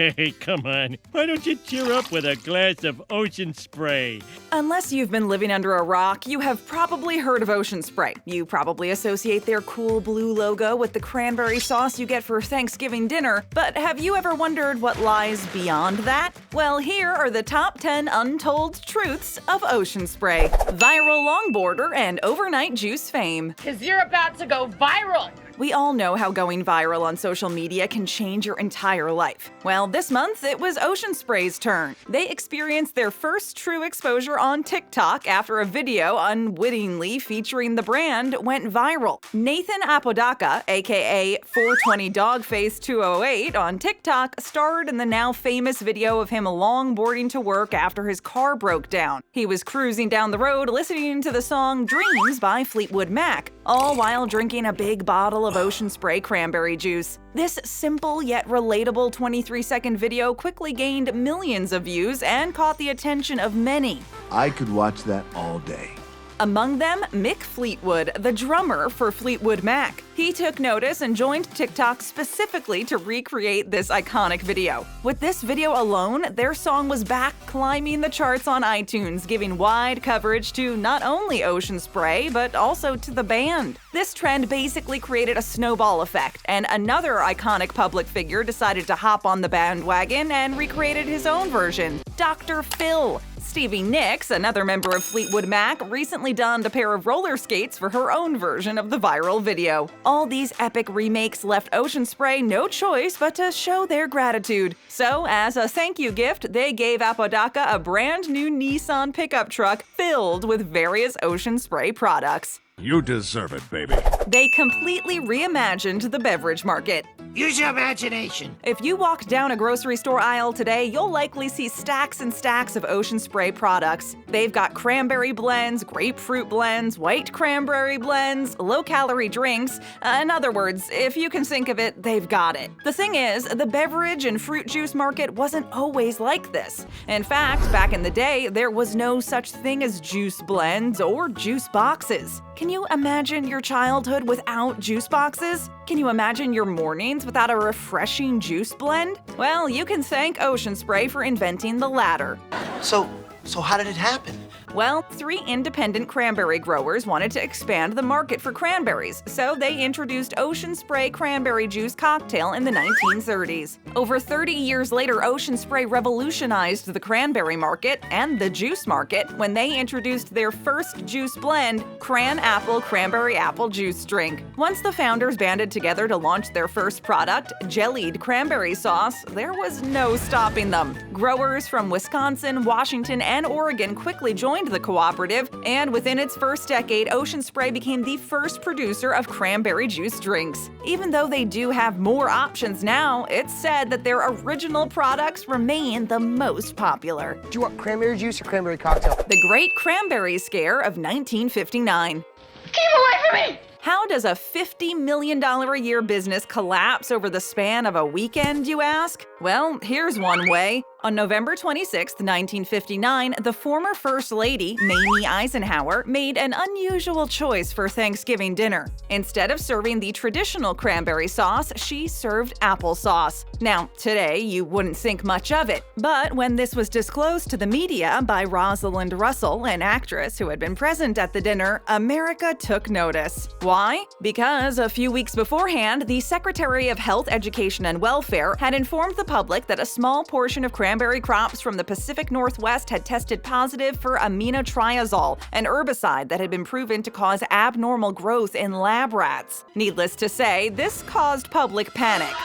Hey, come on. Why don't you cheer up with a glass of ocean spray? Unless you've been living under a rock, you have probably heard of Ocean Spray. You probably associate their cool blue logo with the cranberry sauce you get for Thanksgiving dinner, but have you ever wondered what lies beyond that? Well, here are the top 10 untold truths of Ocean Spray. Viral longboarder and overnight juice fame. 'Cause you're about to go viral! We all know how going viral on social media can change your entire life. Well, this month it was Ocean Spray's turn. They experienced their first true exposure on TikTok after a video unwittingly featuring the brand went viral. Nathan Apodaca, aka 420 Dogface 208 on TikTok, starred in the now famous video of him longboarding to work after his car broke down. He was cruising down the road listening to the song Dreams by Fleetwood Mac, all while drinking a big bottle of Ocean Spray cranberry juice. This simple yet relatable 23-second video quickly gained millions of views and caught the attention of many. I could watch that all day. Among them, Mick Fleetwood, the drummer for Fleetwood Mac. He took notice and joined TikTok specifically to recreate this iconic video. With this video alone, their song was back climbing the charts on iTunes, giving wide coverage to not only Ocean Spray, but also to the band. This trend basically created a snowball effect, and another iconic public figure decided to hop on the bandwagon and recreated his own version, Dr. Phil. Stevie Nicks, another member of Fleetwood Mac, recently donned a pair of roller skates for her own version of the viral video. All these epic remakes left Ocean Spray no choice but to show their gratitude. So, as a thank you gift, they gave Apodaca a brand new Nissan pickup truck filled with various Ocean Spray products. You deserve it, baby. They completely reimagined the beverage market. Use your imagination. If you walk down a grocery store aisle today, you'll likely see stacks and stacks of Ocean Spray products. They've got cranberry blends, grapefruit blends, white cranberry blends, low-calorie drinks. In other words, if you can think of it, they've got it. The thing is, the beverage and fruit juice market wasn't always like this. In fact, back in the day, there was no such thing as juice blends or juice boxes. Can you imagine your childhood without juice boxes? Can you imagine your mornings without a refreshing juice blend? Well, you can thank Ocean Spray for inventing the latter. So how did it happen? Well, 3 independent cranberry growers wanted to expand the market for cranberries, so they introduced Ocean Spray cranberry juice cocktail in the 1930s. Over 30 years later, Ocean Spray revolutionized the cranberry market and the juice market when they introduced their first juice blend, Cran Apple Cranberry Apple Juice Drink. Once the founders banded together to launch their first product, jellied cranberry sauce, there was no stopping them. Growers from Wisconsin, Washington, and Oregon quickly joined the cooperative, and within its first decade, Ocean Spray became the first producer of cranberry juice drinks. Even though they do have more options now, it's said that their original products remain the most popular. Do you want cranberry juice or cranberry cocktail? The Great Cranberry Scare of 1959. Keep away from me! How does a $50 million a year business collapse over the span of a weekend, you ask? Well, here's one way. On November 26, 1959, the former First Lady, Mamie Eisenhower, made an unusual choice for Thanksgiving dinner. Instead of serving the traditional cranberry sauce, she served applesauce. Now, today, you wouldn't think much of it, but when this was disclosed to the media by Rosalind Russell, an actress who had been present at the dinner, America took notice. Why? Because a few weeks beforehand, the Secretary of Health, Education, and Welfare had informed the public that a small portion of cranberry crops from the Pacific Northwest had tested positive for aminotriazole, an herbicide that had been proven to cause abnormal growth in lab rats. Needless to say, this caused public panic.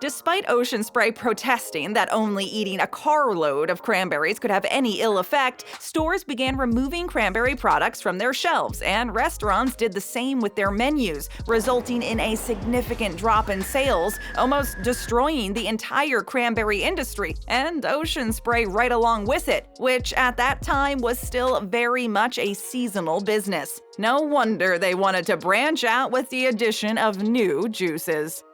Despite Ocean Spray protesting that only eating a carload of cranberries could have any ill effect, stores began removing cranberry products from their shelves, and restaurants did the same with their menus, resulting in a significant drop in sales, almost destroying the entire cranberry industry, and Ocean Spray right along with it, which at that time was still very much a seasonal business. No wonder they wanted to branch out with the addition of new juices.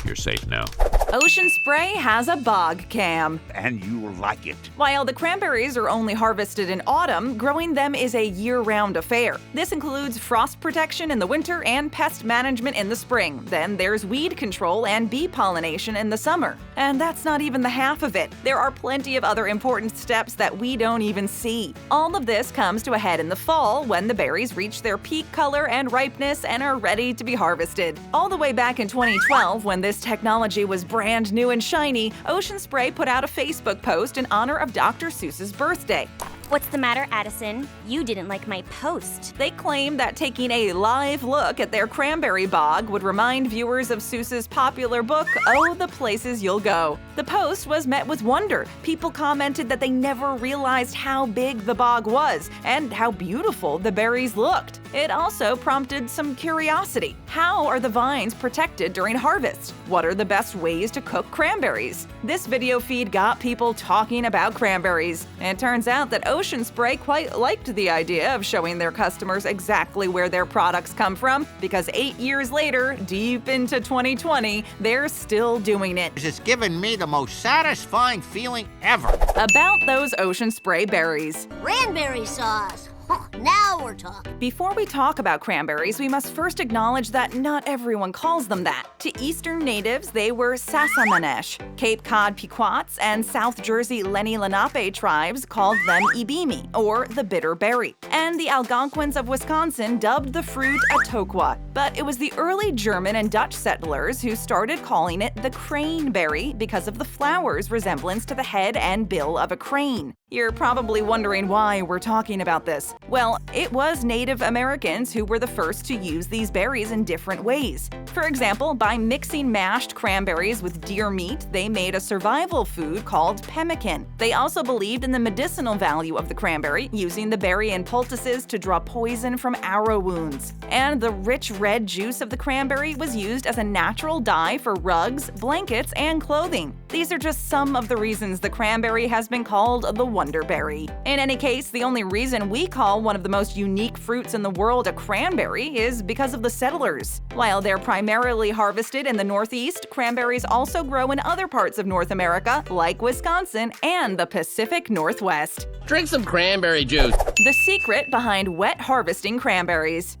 You're safe now. Ocean Spray has a Bog Cam. And you'll like it. While the cranberries are only harvested in autumn, growing them is a year-round affair. This includes frost protection in the winter and pest management in the spring. Then there's weed control and bee pollination in the summer. And that's not even the half of it. There are plenty of other important steps that we don't even see. All of this comes to a head in the fall when the berries reach their peak color and ripeness and are ready to be harvested. All the way back in 2012, when this technology was brand new and shiny, Ocean Spray put out a Facebook post in honor of Dr. Seuss's birthday. What's the matter, Addison? You didn't like my post. They claim that taking a live look at their cranberry bog would remind viewers of Seuss's popular book, Oh, the Places You'll Go. The post was met with wonder. People commented that they never realized how big the bog was and how beautiful the berries looked. It also prompted some curiosity. How are the vines protected during harvest? What are the best ways to cook cranberries? This video feed got people talking about cranberries. It turns out that Ocean Spray quite liked the idea of showing their customers exactly where their products come from, because 8 years later, deep into 2020, they're still doing it. It's given me the most satisfying feeling ever. About those Ocean Spray berries. Cranberry sauce. Now we're talking. Before we talk about cranberries, we must first acknowledge that not everyone calls them that. To Eastern natives, they were Sasamanesh. Cape Cod Pequots and South Jersey Lenni Lenape tribes called them ibimi, or the bitter berry. And the Algonquins of Wisconsin dubbed the fruit Atoqua. But it was the early German and Dutch settlers who started calling it the craneberry because of the flower's resemblance to the head and bill of a crane. You're probably wondering why we're talking about this. Well, it was Native Americans who were the first to use these berries in different ways. For example, by mixing mashed cranberries with deer meat, they made a survival food called pemmican. They also believed in the medicinal value of the cranberry, using the berry in poultices to draw poison from arrow wounds. And the rich red juice of the cranberry was used as a natural dye for rugs, blankets, and clothing. These are just some of the reasons the cranberry has been called the wonderberry. In any case, the only reason we call one of the most unique fruits in the world a cranberry is because of the settlers. While they're primarily harvested in the Northeast, cranberries also grow in other parts of North America, like Wisconsin and the Pacific Northwest. Drink some cranberry juice. The secret behind wet harvesting cranberries.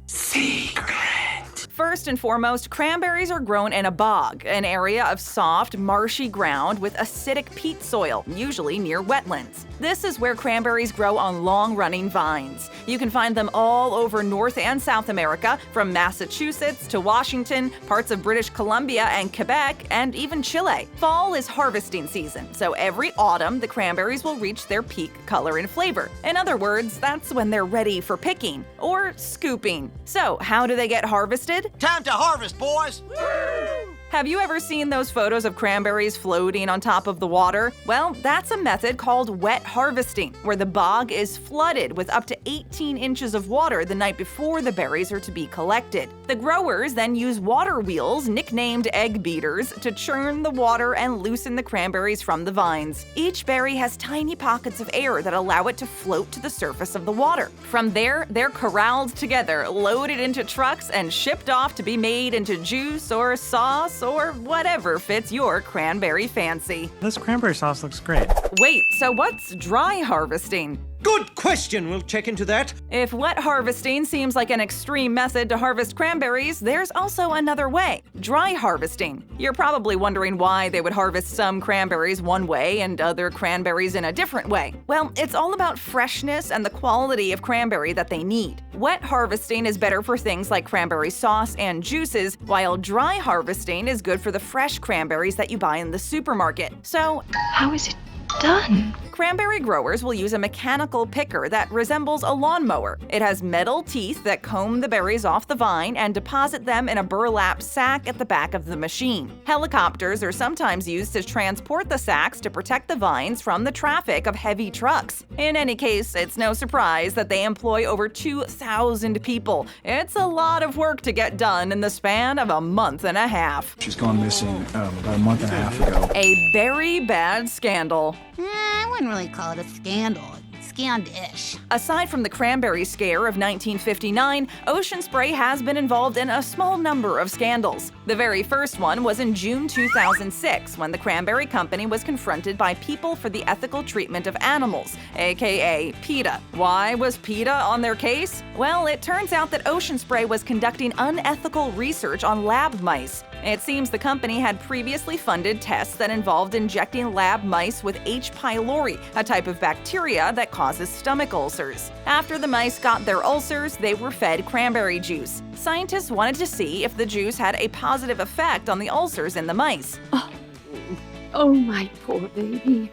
First and foremost, cranberries are grown in a bog, an area of soft, marshy ground with acidic peat soil, usually near wetlands. This is where cranberries grow on long-running vines. You can find them all over North and South America, from Massachusetts to Washington, parts of British Columbia and Quebec, and even Chile. Fall is harvesting season, so every autumn the cranberries will reach their peak color and flavor. In other words, that's when they're ready for picking or scooping. So, how do they get harvested? Time to harvest, boys! Have you ever seen those photos of cranberries floating on top of the water? Well, that's a method called wet harvesting, where the bog is flooded with up to 18 inches of water the night before the berries are to be collected. The growers then use water wheels, nicknamed egg beaters, to churn the water and loosen the cranberries from the vines. Each berry has tiny pockets of air that allow it to float to the surface of the water. From there, they're corralled together, loaded into trucks, and shipped off to be made into juice or sauce or whatever fits your cranberry fancy. This cranberry sauce looks great. Wait, so what's dry harvesting? Good question, we'll check into that. If wet harvesting seems like an extreme method to harvest cranberries, there's also another way: dry harvesting. You're probably wondering why they would harvest some cranberries one way and other cranberries in a different way. Well, it's all about freshness and the quality of cranberry that they need. Wet harvesting is better for things like cranberry sauce and juices, while dry harvesting is good for the fresh cranberries that you buy in the supermarket. So, how is it done? Cranberry growers will use a mechanical picker that resembles a lawnmower. It has metal teeth that comb the berries off the vine and deposit them in a burlap sack at the back of the machine. Helicopters are sometimes used to transport the sacks to protect the vines from the traffic of heavy trucks. In any case, it's no surprise that they employ over 2,000 people. It's a lot of work to get done in the span of a month and a half. She's gone missing about a month and a half ago. A very bad scandal. I wouldn't really call it a scandal. It's scandalous. Aside from the cranberry scare of 1959, Ocean Spray has been involved in a small number of scandals. The very first one was in June 2006, when the Cranberry Company was confronted by People for the Ethical Treatment of Animals, aka PETA. Why was PETA on their case? Well, it turns out that Ocean Spray was conducting unethical research on lab mice. It seems the company had previously funded tests that involved injecting lab mice with H. pylori, a type of bacteria that causes stomach ulcers. After the mice got their ulcers, they were fed cranberry juice. Scientists wanted to see if the juice had a positive effect on the ulcers in the mice. Oh, my poor baby.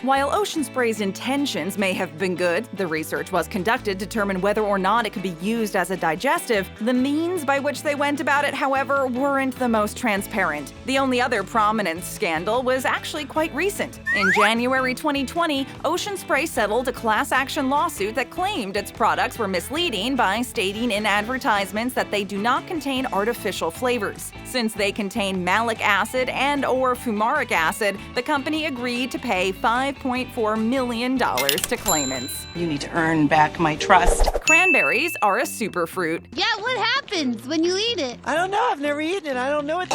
While Ocean Spray's intentions may have been good, the research was conducted to determine whether or not it could be used as a digestive. The means by which they went about it, however, weren't the most transparent. The only other prominent scandal was actually quite recent. In January 2020, Ocean Spray settled a class action lawsuit that claimed its products were misleading by stating in advertisements that they do not contain artificial flavors. Since they contain malic acid and/or fumaric acid, the company agreed to pay $5.4 million to claimants. You need to earn back my trust. Cranberries are a superfruit. Yeah, what happens when you eat it? I don't know. I've never eaten it. I don't know it.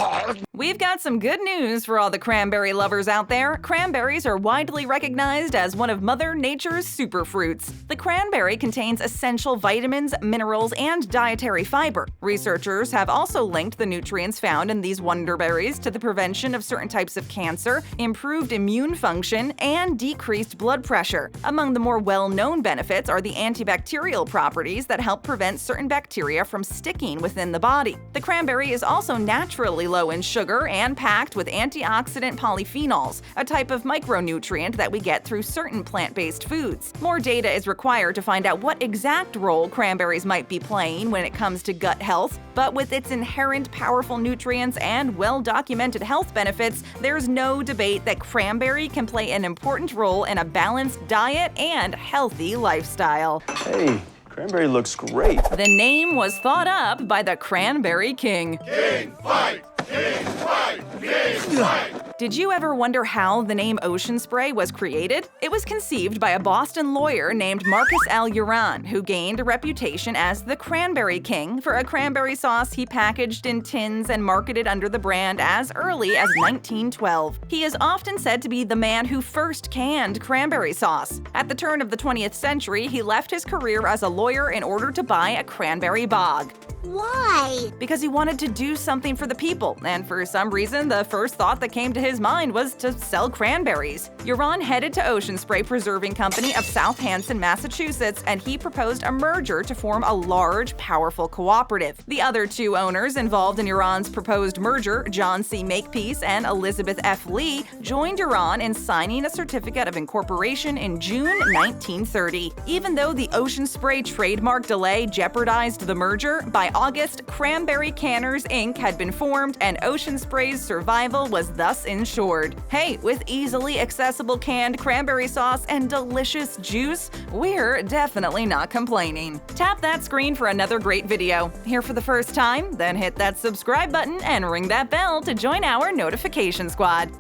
We've got some good news for all the cranberry lovers out there. Cranberries are widely recognized as one of Mother Nature's superfruits. The cranberry contains essential vitamins, minerals, and dietary fiber. Researchers have also linked the nutrients found in these wonder berries to the prevention of certain types of cancer, improved immune function, and decreased blood pressure. Among the more well-known benefits are the antibacterial properties that help prevent certain bacteria from sticking within the body. The cranberry is also naturally low in sugar and packed with antioxidant polyphenols, a type of micronutrient that we get through certain plant-based foods. More data is required to find out what exact role cranberries might be playing when it comes to gut health, but with its inherent powerful nutrients and well-documented health benefits, there's no debate that cranberry can play an important role in a balanced diet and healthy lifestyle. Hey, cranberry looks great. The name was thought up by the Cranberry King. King fight! King fight! King fight! Did you ever wonder how the name Ocean Spray was created? It was conceived by a Boston lawyer named Marcus L. Uran, who gained a reputation as the Cranberry King for a cranberry sauce he packaged in tins and marketed under the brand as early as 1912. He is often said to be the man who first canned cranberry sauce. At the turn of the 20th century, he left his career as a lawyer in order to buy a cranberry bog. Why? Because he wanted to do something for the people, and for some reason, the first thought that came to his mind was to sell cranberries. Uran headed to Ocean Spray Preserving Company of South Hanson, Massachusetts, and he proposed a merger to form a large, powerful cooperative. The other two owners involved in Uran's proposed merger, John C. Makepeace and Elizabeth F. Lee, joined Uran in signing a certificate of incorporation in June 1930. Even though the Ocean Spray trademark delay jeopardized the merger, by August, Cranberry Canners Inc. had been formed and Ocean Spray's survival was thus ensured. Hey, with easily accessible canned cranberry sauce and delicious juice, we're definitely not complaining. Tap that screen for another great video. Here for the first time? Then hit that subscribe button and ring that bell to join our notification squad.